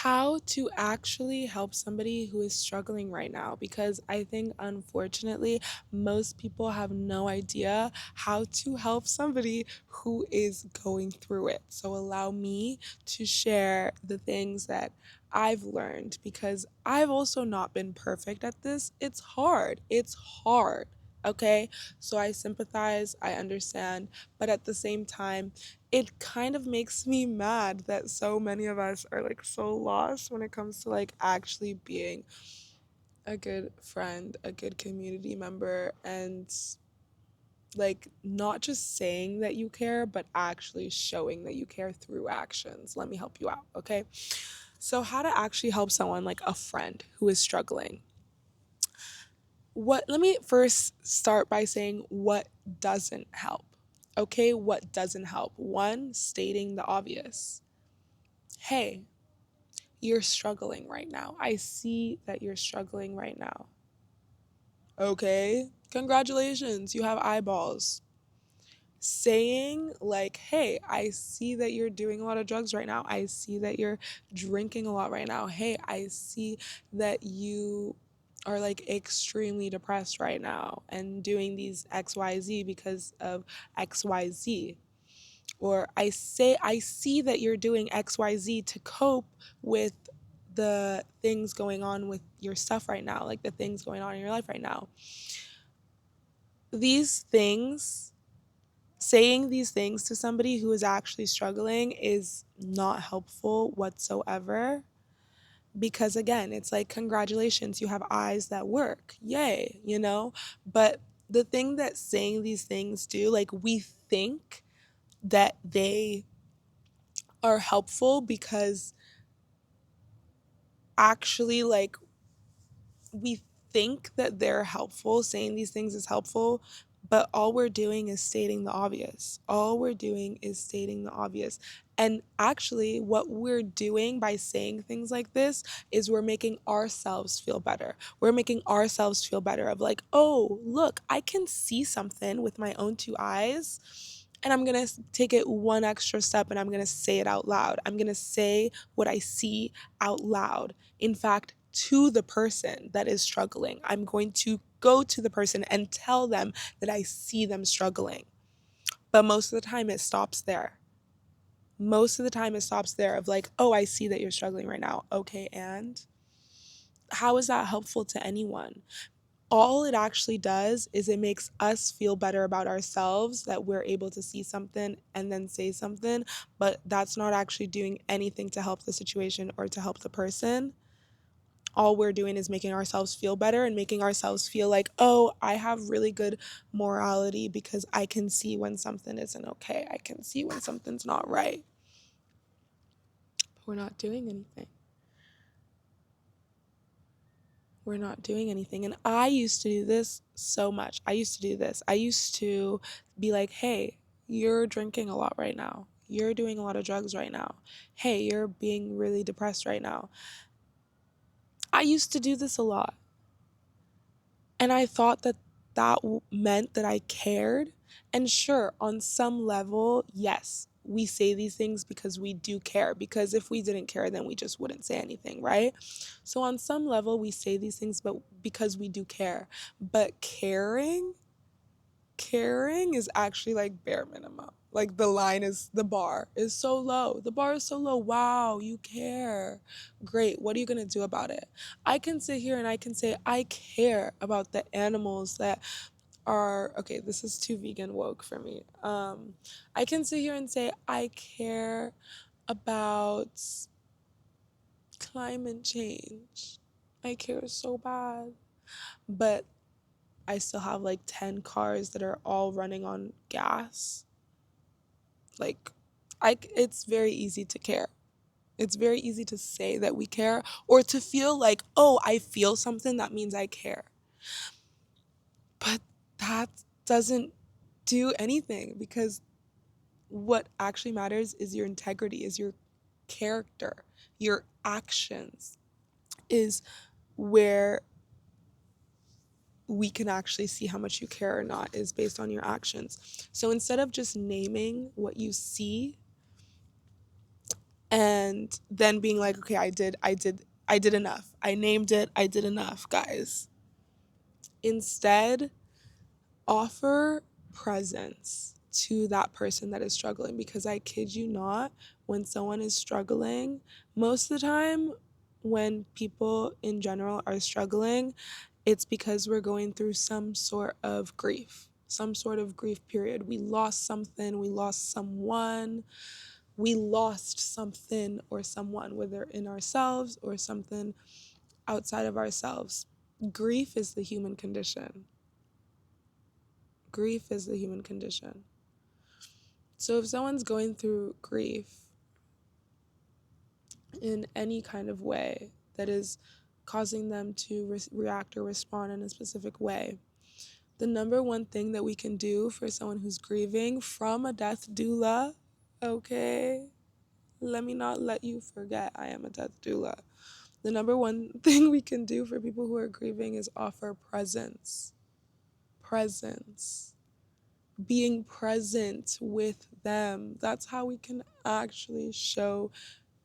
how to actually help somebody who is struggling right now, because I think unfortunately most people have no idea how to help somebody who is going through it. So allow me to share the things that I've learned, because I've also not been perfect at this. It's hard. It's hard. Okay? So I sympathize, I understand, but at the same time, it kind of makes me mad that so many of us are like so lost when it comes to like actually being a good friend, a good community member, and like not just saying that you care, but actually showing that you care through actions. Let me help you out, okay? So, how to actually help someone like a friend who is struggling. Let me first start by saying what doesn't help. Okay, what doesn't help? One, stating the obvious. Hey, you're struggling right now. I see that you're struggling right now. Okay, congratulations, you have eyeballs. Saying, like, hey, I see that you're doing a lot of drugs right now. I see that you're drinking a lot right now. Hey, I see that you are like extremely depressed right now and doing these XYZ because of XYZ. Or I see that you're doing XYZ to cope with the things going on with your stuff right now, like the things going on in your life right now. These things, saying these things to somebody who is actually struggling is not helpful whatsoever. Because again, it's like, congratulations, you have eyes that work. Yay, you know? But the thing that saying these things do, like, we think that they are helpful because actually, like, we think that they're helpful, saying these things is helpful, but all we're doing is stating the obvious. All we're doing is stating the obvious. And actually, what we're doing by saying things like this is we're making ourselves feel better. We're making ourselves feel better of like, oh, look, I can see something with my own two eyes. And I'm going to take it one extra step and I'm going to say it out loud. I'm going to say what I see out loud. In fact, to the person that is struggling. I'm going to go to the person and tell them that I see them struggling. But most of the time it stops there. Most of the time it stops there of like, oh, I see that you're struggling right now. Okay, and how is that helpful to anyone? All it actually does is it makes us feel better about ourselves that we're able to see something and then say something, but that's not actually doing anything to help the situation or to help the person. All we're doing is making ourselves feel better and making ourselves feel like, oh, I have really good morality because I can see when something isn't okay. I can see when something's not right. But we're not doing anything. We're not doing anything. And I used to do this so much. I used to do this. I used to be like, hey, you're drinking a lot right now. You're doing a lot of drugs right now. Hey, you're being really depressed right now. I used to do this a lot. And I thought that meant that I cared. And sure, on some level, yes, we say these things because we do care. Because if we didn't care, then we just wouldn't say anything, right? So on some level, we say these things, but because we do care. But caring is actually like bare minimum. Like the bar is so low. The bar is so low. Wow, you care. Great. What are you going to do about it? I can sit here and I can say, I care about the animals that are, okay, this is too vegan woke for me. I can sit here and say, I care about climate change. I care so bad. But I still have like 10 cars that are all running on gas. Like, it's very easy to care. It's very easy to say that we care or to feel like, oh, I feel something, that means I care. But that doesn't do anything, because what actually matters is your integrity, is your character, your actions is where we can actually see how much you care or not, is based on your actions. So instead of just naming what you see, and then being like, okay, I did enough. I named it. I did enough, guys. Instead, offer presence to that person that is struggling, because I kid you not, when someone is struggling, most of the time when people in general are struggling, it's because we're going through some sort of grief. Some sort of grief period. We lost something, we lost someone, we lost something or someone, whether in ourselves or something outside of ourselves. Grief is the human condition. Grief is the human condition. So if someone's going through grief in any kind of way that is causing them to react or respond in a specific way, the number one thing that we can do for someone who's grieving from a death doula, okay, let me not let you forget I am a death doula. The number one thing we can do for people who are grieving is offer presence. Presence. Being present with them. That's how we can actually show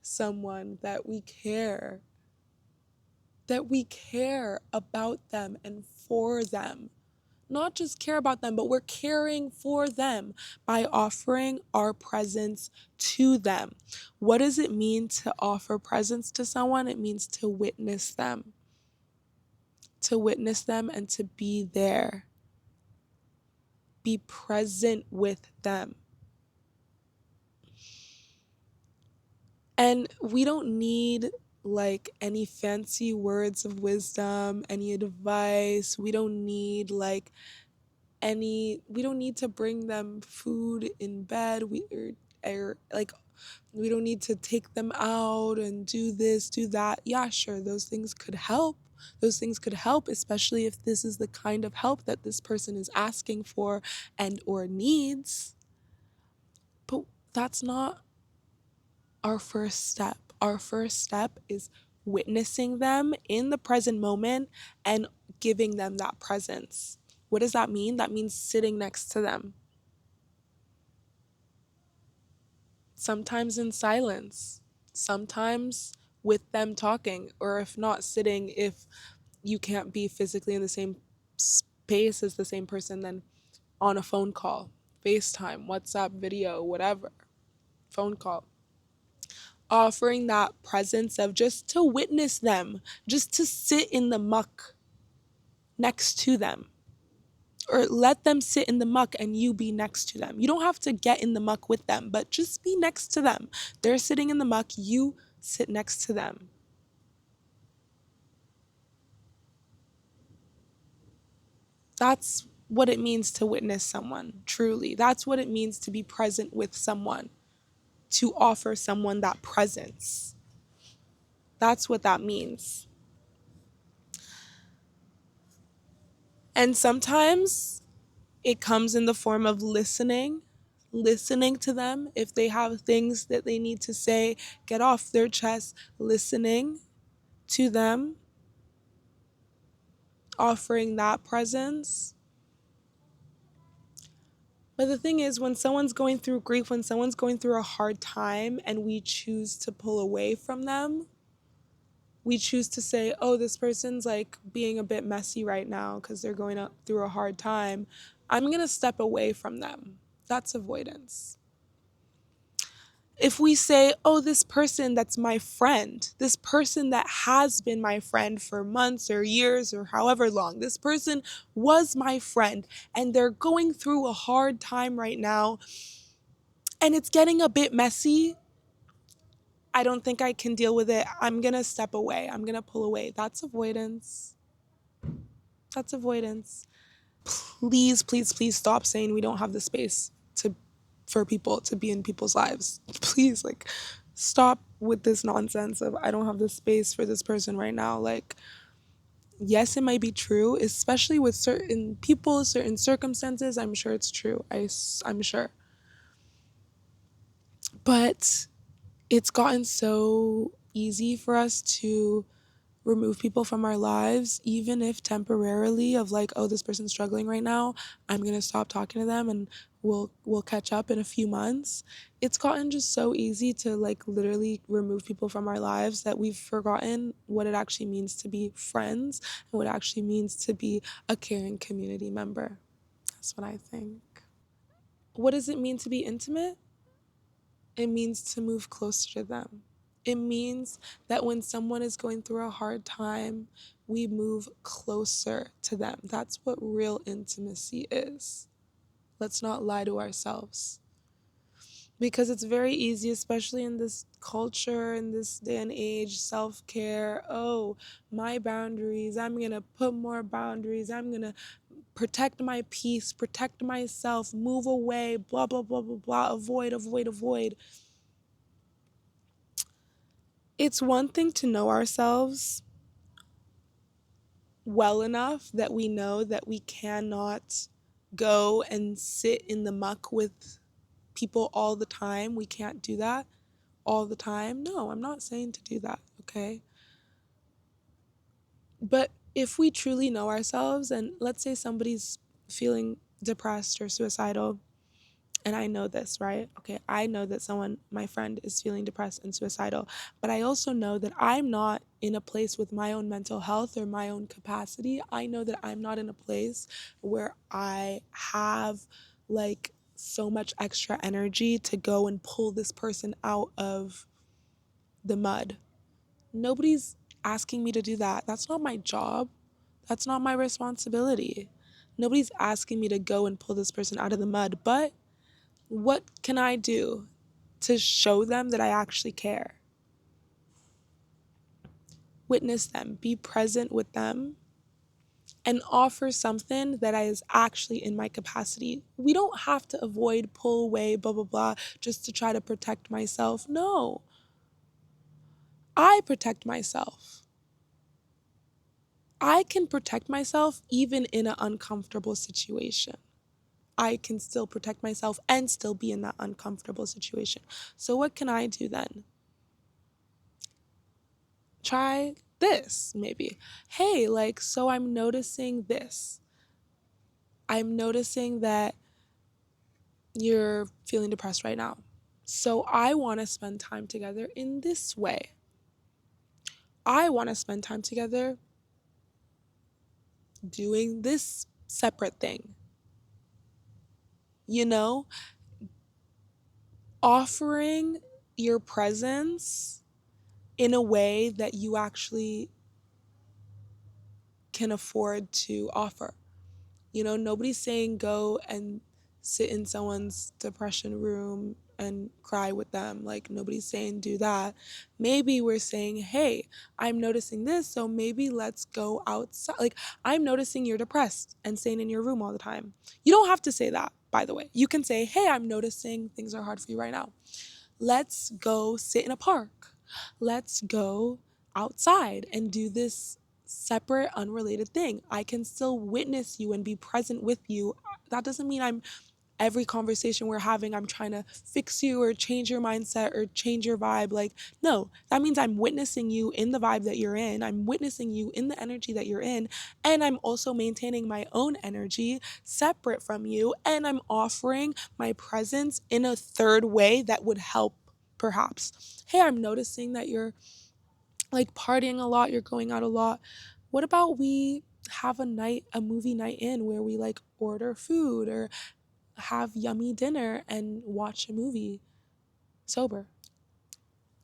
someone that we care about them and for them. Not just care about them, but we're caring for them by offering our presence to them. What does it mean to offer presence to someone? It means to witness them. To witness them and to be there. Be present with them. And we don't need like any fancy words of wisdom, any advice. We don't need we don't need to bring them food in bed. We don't need to take them out and do this, do that. Yeah, sure, those things could help. Those things could help, especially if this is the kind of help that this person is asking for and or needs. But that's not our first step. Our first step is witnessing them in the present moment and giving them that presence. What does that mean? That means sitting next to them. Sometimes in silence, sometimes with them talking, or if not sitting, if you can't be physically in the same space as the same person, then on a phone call, FaceTime, WhatsApp video, whatever, phone call. Offering that presence of just to witness them, just to sit in the muck next to them. Or let them sit in the muck and you be next to them. You don't have to get in the muck with them, but just be next to them. They're sitting in the muck, you sit next to them. That's what it means to witness someone, truly. That's what it means to be present with someone, to offer someone that presence. That's what that means. And sometimes it comes in the form of listening to them. If they have things that they need to say, get off their chest, listening to them, offering that presence. But the thing is, when someone's going through grief, when someone's going through a hard time and we choose to pull away from them, we choose to say, oh, this person's like being a bit messy right now because they're going through a hard time, I'm going to step away from them. That's avoidance. If we say, oh, this person that's my friend, this person that has been my friend for months or years or however long, this person was my friend and they're going through a hard time right now and it's getting a bit messy, I don't think I can deal with it. I'm going to step away. I'm going to pull away. That's avoidance. That's avoidance. Please, please, please stop saying we don't have the space for people to be in people's lives. Please, like, stop with this nonsense of I don't have the space for this person right now. Like, yes, it might be true, especially with certain people, certain circumstances. I'm sure it's true. I'm sure. But it's gotten so easy for us to remove people from our lives, even if temporarily, of like, oh, this person's struggling right now, I'm gonna stop talking to them and we'll catch up in a few months. It's gotten just so easy to like literally remove people from our lives that we've forgotten what it actually means to be friends and what it actually means to be a caring community member. That's what I think. What does it mean to be intimate? It means to move closer to them. It means that when someone is going through a hard time, we move closer to them. That's what real intimacy is. Let's not lie to ourselves. Because it's very easy, especially in this culture, in this day and age, self care. Oh, my boundaries. I'm going to put more boundaries. I'm going to protect my peace, protect myself, move away, blah, blah, blah, blah, blah, avoid, avoid, avoid. It's one thing to know ourselves well enough that we know that we cannot go and sit in the muck with people all the time. We can't do that all the time. No, I'm not saying to do that, okay? But if we truly know ourselves, and let's say somebody's feeling depressed or suicidal, and I know this, right? Okay, I know that someone, my friend, is feeling depressed and suicidal, but I also know that I'm not in a place with my own mental health or my own capacity. I know that I'm not in a place where I have like so much extra energy to go and pull this person out of the mud. Nobody's asking me to do that. That's not my job. That's not my responsibility. Nobody's asking me to go and pull this person out of the mud, but what can I do to show them that I actually care? Witness them, be present with them, and offer something that is actually in my capacity. We don't have to avoid, pull away, blah, blah, blah, just to try to protect myself. No, I protect myself. I can protect myself even in an uncomfortable situation. I can still protect myself and still be in that uncomfortable situation. So, what can I do then? Try this, maybe. Hey, like, so I'm noticing this. I'm noticing that you're feeling depressed right now. So, I want to spend time together in this way. I want to spend time together doing this separate thing. You know, offering your presence in a way that you actually can afford to offer. You know, nobody's saying go and sit in someone's depression room and cry with them. Like, nobody's saying do that. Maybe we're saying, hey, I'm noticing this, so maybe let's go outside. Like, I'm noticing you're depressed and staying in your room all the time. You don't have to say that, by the way. You can say, hey, I'm noticing things are hard for you right now. Let's go sit in a park. Let's go outside and do this separate, unrelated thing. I can still witness you and be present with you. That doesn't mean every conversation we're having, I'm trying to fix you or change your mindset or change your vibe. Like, no, that means I'm witnessing you in the vibe that you're in. I'm witnessing you in the energy that you're in. And I'm also maintaining my own energy separate from you. And I'm offering my presence in a third way that would help, perhaps. Hey, I'm noticing that you're like partying a lot, you're going out a lot. What about we have a movie night in where we like order food or have yummy dinner and watch a movie sober?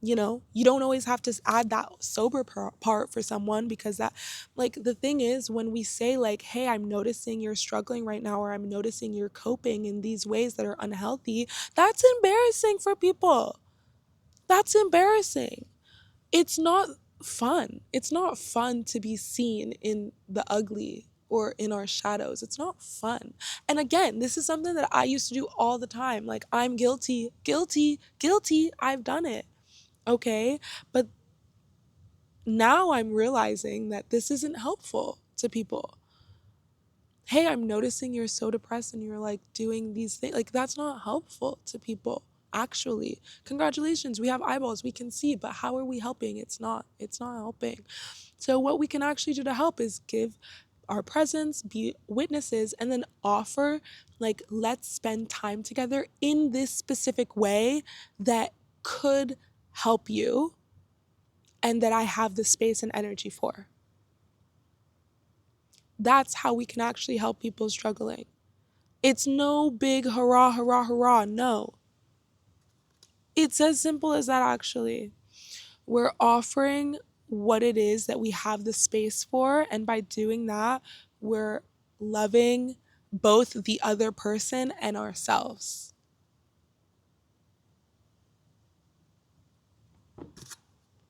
You know, you don't always have to add that sober part for someone, because that, like, the thing is, when we say like, hey, I'm noticing you're struggling right now, or I'm noticing you're coping in these ways that are unhealthy, that's embarrassing for people. That's embarrassing. It's not fun. It's not fun to be seen in the ugly or in our shadows. It's not fun. And again, this is something that I used to do all the time. Like, I'm guilty, guilty, guilty. I've done it. Okay. But now I'm realizing that this isn't helpful to people. Hey, I'm noticing you're so depressed and you're like doing these things. Like, that's not helpful to people. Actually, congratulations, we have eyeballs, we can see, but how are we helping? It's not helping. So what we can actually do to help is give our presence, be witnesses, and then offer, like, let's spend time together in this specific way that could help you and that I have the space and energy for. That's how we can actually help people struggling. It's no big hurrah, hurrah, hurrah. No. It's as simple as that, actually. We're offering what it is that we have the space for. And by doing that, we're loving both the other person and ourselves.